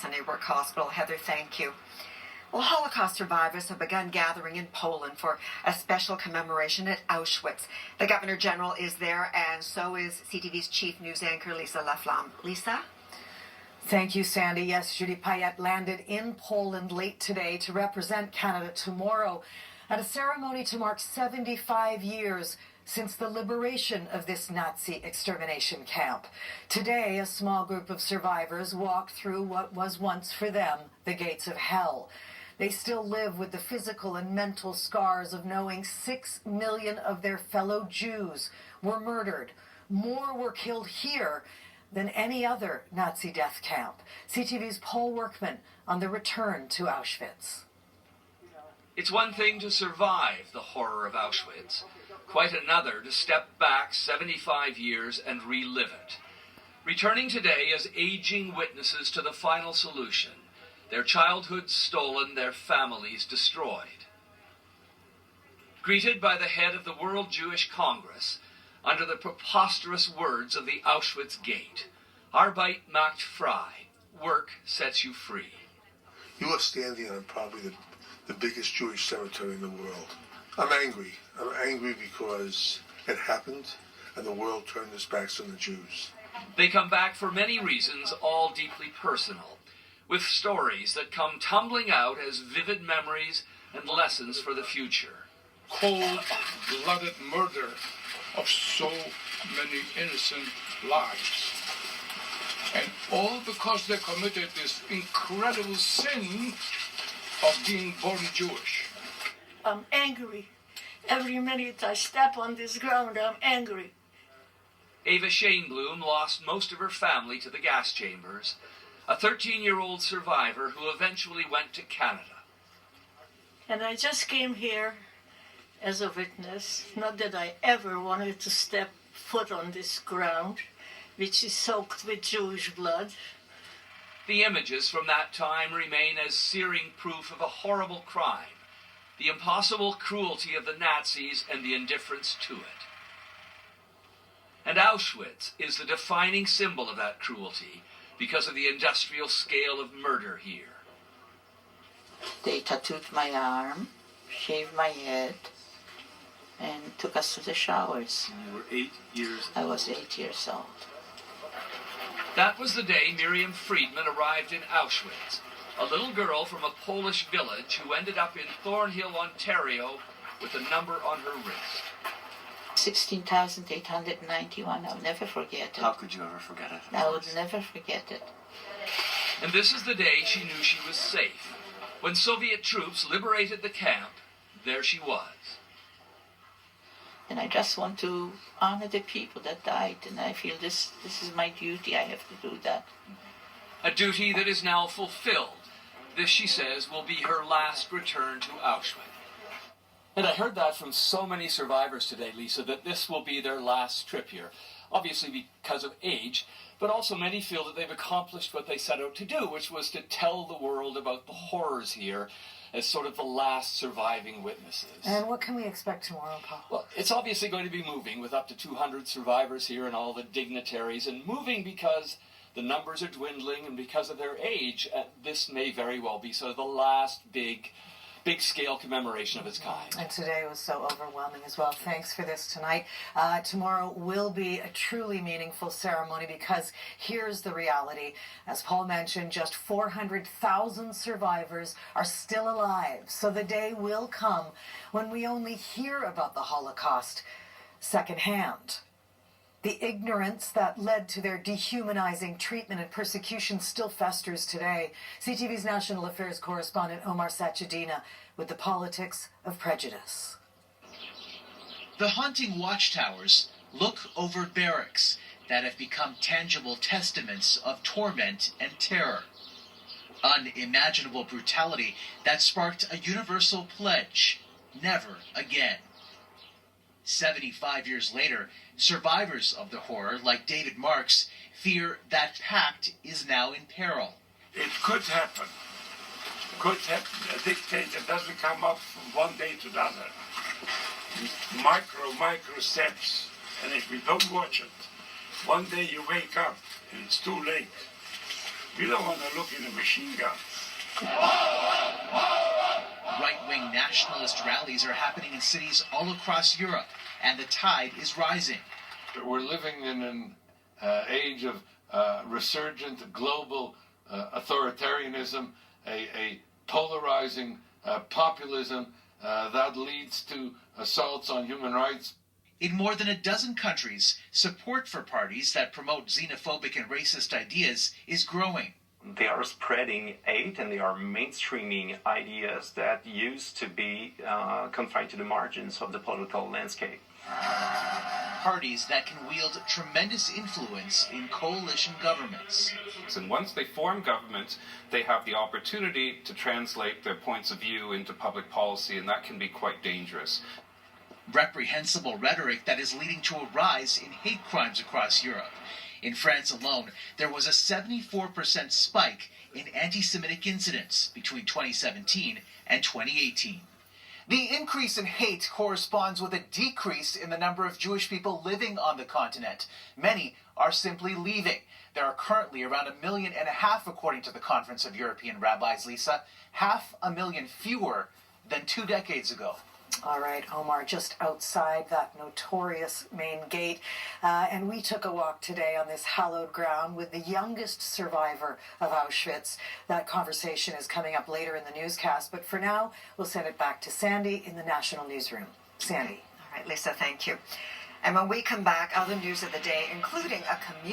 Sunnybrook Hospital. Heather, thank you. Well, Holocaust survivors have begun gathering in Poland for a special commemoration at Auschwitz. The Governor General is there, and so is CTV's chief news anchor, Lisa Laflamme. Lisa? Thank you, Sandy. Yes, Judy Payette landed in Poland late today to represent Canada tomorrow at a ceremony to mark 75 years since the liberation of this Nazi extermination camp. Today, a small group of survivors walked through what was once for them the gates of hell. They still live with the physical and mental scars of knowing 6 million of their fellow Jews were murdered. More were killed here than any other Nazi death camp. CTV's Paul Workman on the return to Auschwitz. It's one thing to survive the horror of Auschwitz, quite another to step back 75 years and relive it. Returning today as aging witnesses to the final solution, their childhoods stolen, their families destroyed. Greeted by the head of the World Jewish Congress, under the preposterous words of the Auschwitz Gate, Arbeit macht frei, work sets you free. You are standing on probably the biggest Jewish cemetery in the world. I'm angry. I'm angry because it happened and the world turned its backs on the Jews. They come back for many reasons, all deeply personal, with stories that come tumbling out as vivid memories and lessons for the future. Cold-blooded murder of so many innocent lives. And all because they committed this incredible sin of being born Jewish. I'm angry. Every minute I step on this ground, I'm angry. Ava Shainbloom lost most of her family to the gas chambers, a 13-year-old survivor who eventually went to Canada. And I just came here as a witness, not that I ever wanted to step foot on this ground, which is soaked with Jewish blood. The images from that time remain as searing proof of a horrible crime, the impossible cruelty of the Nazis and the indifference to it. And Auschwitz is the defining symbol of that cruelty because of the industrial scale of murder here. They tattooed my arm, shaved my head, and took us to the showers. You were 8 years old. I was 8 years old. That was the day Miriam Friedman arrived in Auschwitz, a little girl from a Polish village who ended up in Thornhill, Ontario, with a number on her wrist. 16,891. I'll never forget it. How could you ever forget it? I would never forget it. And this is the day she knew she was safe. When Soviet troops liberated the camp, there she was. And I just want to honor the people that died, and I feel this is my duty. I have to do that. A duty that is now fulfilled. This, she says, will be her last return to Auschwitz. And I heard that from so many survivors today, Lisa, that this will be their last trip here. Obviously because of age, but also many feel that they've accomplished what they set out to do, which was to tell the world about the horrors here as sort of the last surviving witnesses. And what can we expect tomorrow, Paul? Well, it's obviously going to be moving with up to 200 survivors here and all the dignitaries, and moving because the numbers are dwindling and because of their age. This may very well be sort of the last big-scale commemoration of its kind. And today was so overwhelming as well. Thanks for this tonight. Tomorrow will be a truly meaningful ceremony because here's the reality. As Paul mentioned, just 400,000 survivors are still alive. So the day will come when we only hear about the Holocaust secondhand. The ignorance that led to their dehumanizing treatment and persecution still festers today. CTV's national affairs correspondent Omar Sachedina with the politics of prejudice. The haunting watchtowers look over barracks that have become tangible testaments of torment and terror. Unimaginable brutality that sparked a universal pledge, never again. 75 years later, survivors of the horror, like David Marks, fear that pact is now in peril. It could happen. Could happen. A dictator doesn't come up from one day to the other. Micro steps. And if we don't watch it, one day you wake up and it's too late. We don't want to look in a machine gun. Right-wing nationalist rallies are happening in cities all across Europe, and the tide is rising. We're living in an age of resurgent global authoritarianism, a polarizing populism that leads to assaults on human rights. In more than a dozen countries, support for parties that promote xenophobic and racist ideas is growing. They are spreading hate and they are mainstreaming ideas that used to be confined to the margins of the political landscape. Parties that can wield tremendous influence in coalition governments. And once they form governments, they have the opportunity to translate their points of view into public policy, and that can be quite dangerous. Reprehensible rhetoric that is leading to a rise in hate crimes across Europe. In France alone, there was a 74% spike in anti-Semitic incidents between 2017 and 2018. The increase in hate corresponds with a decrease in the number of Jewish people living on the continent. Many are simply leaving. There are currently around 1.5 million, according to the Conference of European Rabbis, Lisa, 500,000 fewer than 2 decades ago. All right, Omar, just outside that notorious main gate. And we took a walk today on this hallowed ground with the youngest survivor of Auschwitz. That conversation is coming up later in the newscast. But for now, we'll send it back to Sandy in the National Newsroom. Sandy. All right, Lisa, thank you. And when we come back, other news of the day, including a community